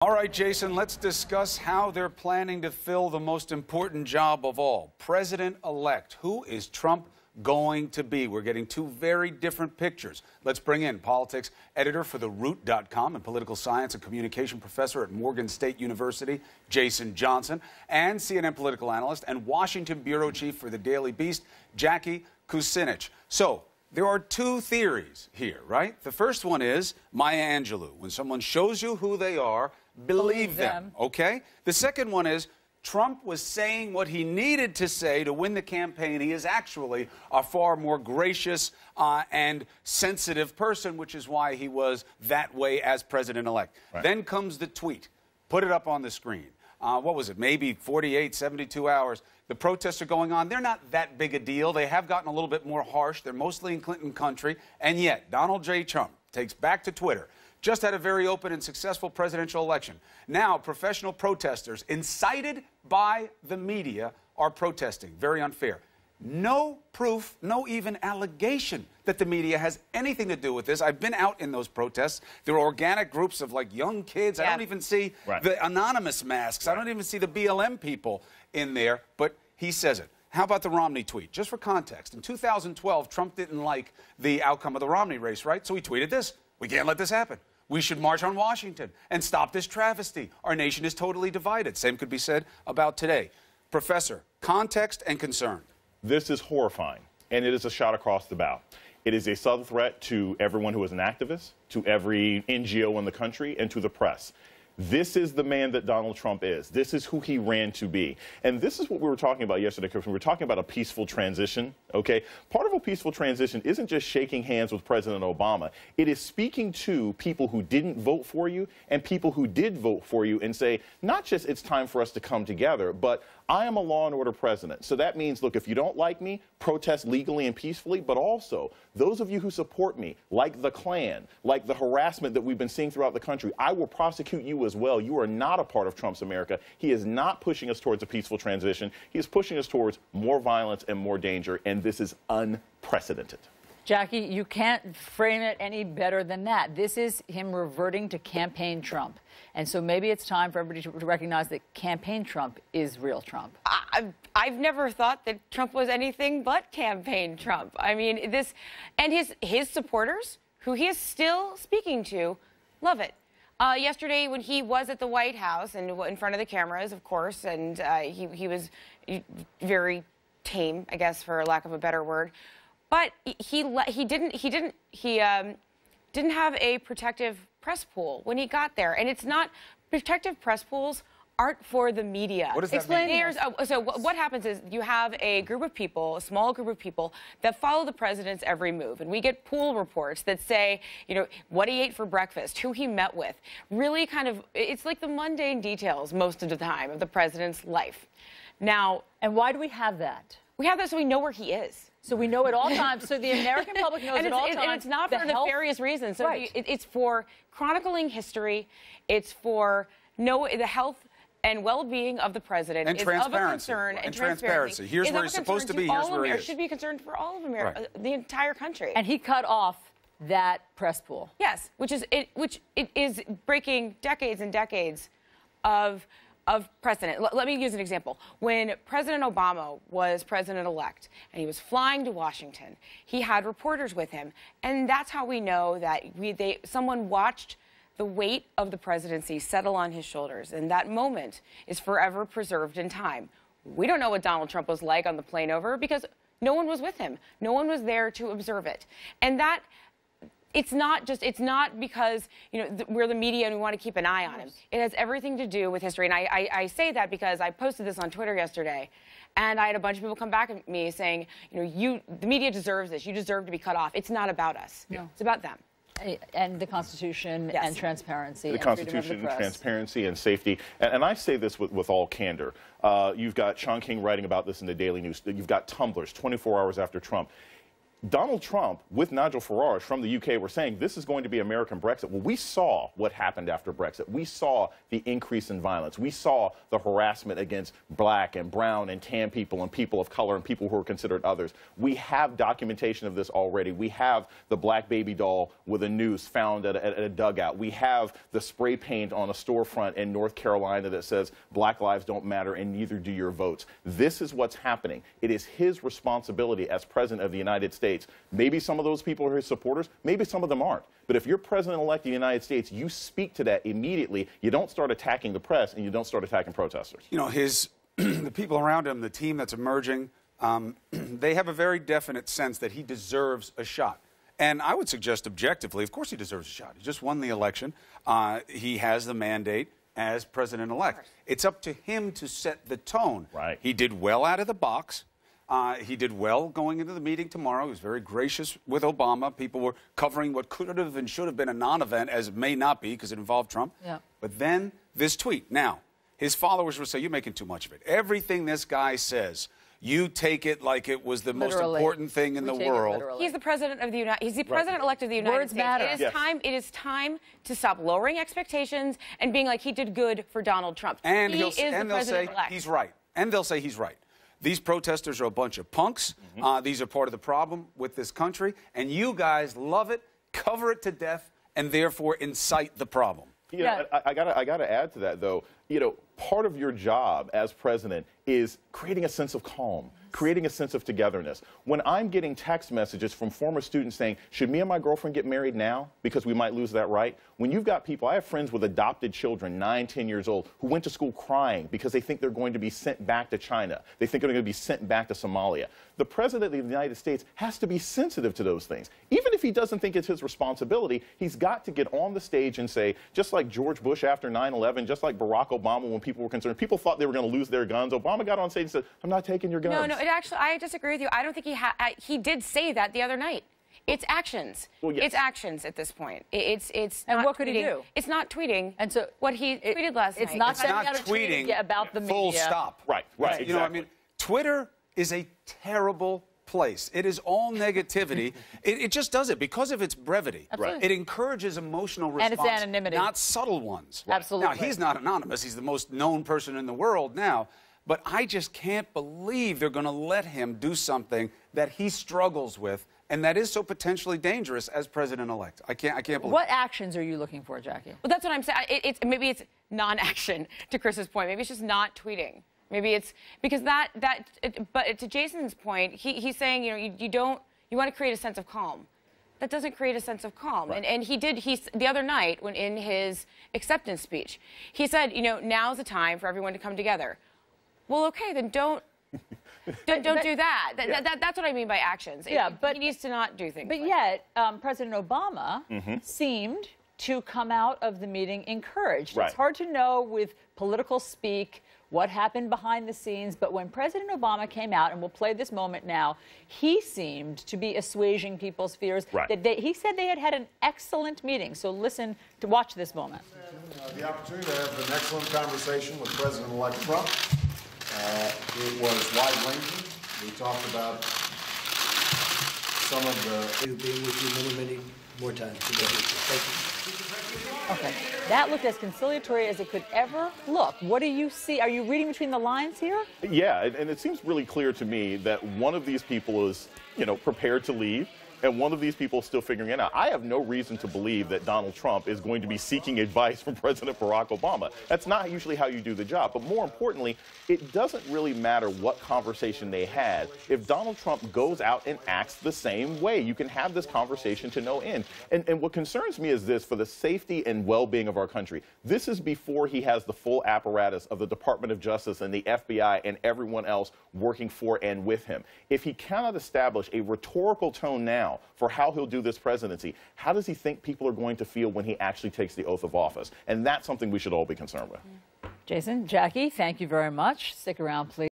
All right, Jason, let's discuss how they're planning to fill the most important job of all, president-elect. Who is Trump going to be? We're getting two very different pictures. Let's bring in politics editor for TheRoot.com and political science and communication professor at Morgan State University, Jason Johnson, and CNN political analyst and Washington bureau chief for the Daily Beast, Jackie Kucinich. So, there are two theories here, right? The first one is Maya Angelou. When someone shows you who they are, believe them, okay? The second one is Trump was saying what he needed to say to win the campaign. He is actually a far more gracious and sensitive person, which is why he was that way as president-elect. Right. Then comes the tweet. Put it up on the screen. What was it, maybe 48, 72 hours. The protests are going on. They're not that big a deal. They have gotten a little bit more harsh. They're mostly in Clinton country. And yet, Donald J. Trump takes back to Twitter. Just had a very open and successful presidential election. Now, professional protesters, incited by the media, are protesting. Very unfair. No proof, no even allegation that the media has anything to do with this. I've been out in those protests. There are organic groups of, like, young kids. Yeah. I don't even see the anonymous masks. I don't even see the BLM people in there, but he says it. How about the Romney tweet? Just for context, in 2012, Trump didn't like the outcome of the Romney race, right? So he tweeted this. We can't let this happen. We should march on Washington and stop this travesty. Our nation is totally divided. Same could be said about today. Professor, context and concern. This is horrifying, and it is a shot across the bow. It is a subtle threat to everyone who is an activist, to every NGO in the country, and to the press. This is the man that Donald Trump is. This is who he ran to be. And this is what we were talking about yesterday, Chris. We were talking about a peaceful transition, okay? Part of a peaceful transition isn't just shaking hands with President Obama. It is speaking to people who didn't vote for you and people who did vote for you and say, not just it's time for us to come together, but I am a law and order president. So that means, look, if you don't like me, protest legally and peacefully, but also those of you who support me, like the Klan, like the harassment that we've been seeing throughout the country, I will prosecute you as well. You are not a part of Trump's America. He is not pushing us towards a peaceful transition. He is pushing us towards more violence and more danger, and this is unprecedented. Jackie, you can't frame it any better than that. This is him reverting to campaign Trump. And so maybe it's time for everybody to recognize that campaign Trump is real Trump. I've never thought that Trump was anything but campaign Trump. I mean, this, and his supporters, who he is still speaking to, love it. Yesterday, when he was at the White House and in front of the cameras, of course, and he was very tame, I guess, for lack of a better word. But he didn't have a protective press pool when he got there, and it's not protective press pools aren't for the media. What does that mean? So what happens is you have a group of people, a small group of people that follow the president's every move, and we get pool reports that say, you know, what he ate for breakfast, who he met with, really kind of, it's like the mundane details most of the time of the president's life. Now, and why do we have that? We have that so we know where he is. So we know at all times. So the American public knows at all times. And it's not for nefarious reasons. So it's for chronicling history. It's for the health and well-being of the president. And transparency. Of a concern. And transparency. Here's where he's supposed to be. Here's where he is. It should be a concern for all of America, the entire country. And he cut off that press pool. Yes, which is breaking decades and decades of precedent. Let me use an example. When President Obama was president-elect and he was flying to Washington, he had reporters with him, and that's how we know that someone watched the weight of the presidency settle on his shoulders, and that moment is forever preserved in time. We don't know what Donald Trump was like on the plane over because no one was with him. No one was there to observe it. And that it's not because, you know, we're the media and we want to keep an eye on him. It has everything to do with history. And I say that because I posted this on Twitter yesterday, and I had a bunch of people come back at me saying, you know, the media deserves this. You deserve to be cut off. It's not about us. No. It's about them. And the Constitution and transparency. The Constitution, transparency, and safety. And I say this with all candor. You've got Sean King writing about this in the Daily News. You've got tumblers 24 hours after Trump. Donald Trump, with Nigel Farage from the UK, were saying this is going to be American Brexit. Well, we saw what happened after Brexit. We saw the increase in violence. We saw the harassment against black and brown and tan people and people of color and people who are considered others. We have documentation of this already. We have the black baby doll with a noose found at a dugout. We have the spray paint on a storefront in North Carolina that says Black lives don't matter and neither do your votes. This is what's happening. It is his responsibility as President of the United States. Maybe some of those people are his supporters. Maybe some of them aren't. But if you're president-elect of the United States, you speak to that immediately. You don't start attacking the press, and you don't start attacking protesters. You know, the people around him, the team that's emerging, they have a very definite sense that he deserves a shot. And I would suggest objectively, of course he deserves a shot. He just won the election. He has the mandate as president-elect. It's up to him to set the tone. Right. He did well out of the box. He did well going into the meeting tomorrow. He was very gracious with Obama. People were covering what could have and should have been a non-event, as it may not be because it involved Trump. Yeah. But then this tweet. Now, his followers will say, you're making too much of it. Everything this guy says, you take it like it was the most important thing in the world. He's the president of the United. He's the president-elect of the United Words States. matter. It is time. It is time to stop lowering expectations and being like he did good for Donald Trump. And he is the they'll say president-elect. he's right. And they'll say he's right. These protesters are a bunch of punks. These are part of the problem with this country. And you guys love it, cover it to death, and therefore incite the problem. You know, I gotta add to that, though. You know, part of your job as president is creating a sense of calm, creating a sense of togetherness. When I'm getting text messages from former students saying, should me and my girlfriend get married now because we might lose that right? When you've got people, I have friends with adopted children, 9, 10 years old, who went to school crying because they think they're going to be sent back to China. They think they're going to be sent back to Somalia. The president of the United States has to be sensitive to those things. Even if he doesn't think it's his responsibility, he's got to get on the stage and say, just like George Bush after 9/11, just like Barack Obama when people were concerned, people thought they were going to lose their guns. Obama got on stage and said, I'm not taking your guns. No, I disagree with you. I don't think he did say that the other night. It's actions. Well, yes. It's actions at this point. It's And not what could he tweeting. do? It's not tweeting. And so what he tweeted last night. It's not It's sending not out a tweet tweeting about the media. full stop. Right, You know what I mean? Twitter is a terrible place. It is all negativity. It just does it because of its brevity. Absolutely. It encourages emotional response, And its anonymity. not subtle ones. Absolutely. Now, he's not anonymous. He's the most known person in the world now. But I just can't believe they're going to let him do something that he struggles with and that is so potentially dangerous as president-elect. I can't believe What actions are you looking for, Jackie? Well, that's what I'm saying. Maybe it's non-action, to Chris's point. Maybe it's just not tweeting. Maybe it's because but to Jason's point, he's saying, you want to create a sense of calm. That doesn't create a sense of calm. Right. And the other night, when in his acceptance speech, he said, now's the time for everyone to come together. Well, okay, then don't do that. That's what I mean by actions. But he needs to not do things. But like yet, President Obama seemed to come out of the meeting encouraged. Right. It's hard to know with political speak what happened behind the scenes, but when President Obama came out, and we'll play this moment now, he seemed to be assuaging people's fears. Right. He said they had an excellent meeting. So watch this moment. The opportunity to have an excellent conversation with President-elect Trump. It was wide-ranging. We talked about some of the... Being with you many more times today. Thank you. Okay. That looked as conciliatory as it could ever look. What do you see? Are you reading between the lines here? Yeah, and it seems really clear to me that one of these people is, prepared to leave, and one of these people is still figuring it out. I have no reason to believe that Donald Trump is going to be seeking advice from President Barack Obama. That's not usually how you do the job. But more importantly, it doesn't really matter what conversation they had if Donald Trump goes out and acts the same way. You can have this conversation to no end. And what concerns me is this, for the safety and well-being of our country, this is before he has the full apparatus of the Department of Justice and the FBI and everyone else working for and with him. If he cannot establish a rhetorical tone now for how he'll do this presidency, how does he think people are going to feel when he actually takes the oath of office? And that's something we should all be concerned with. Jason, Jackie, thank you very much. Stick around, please.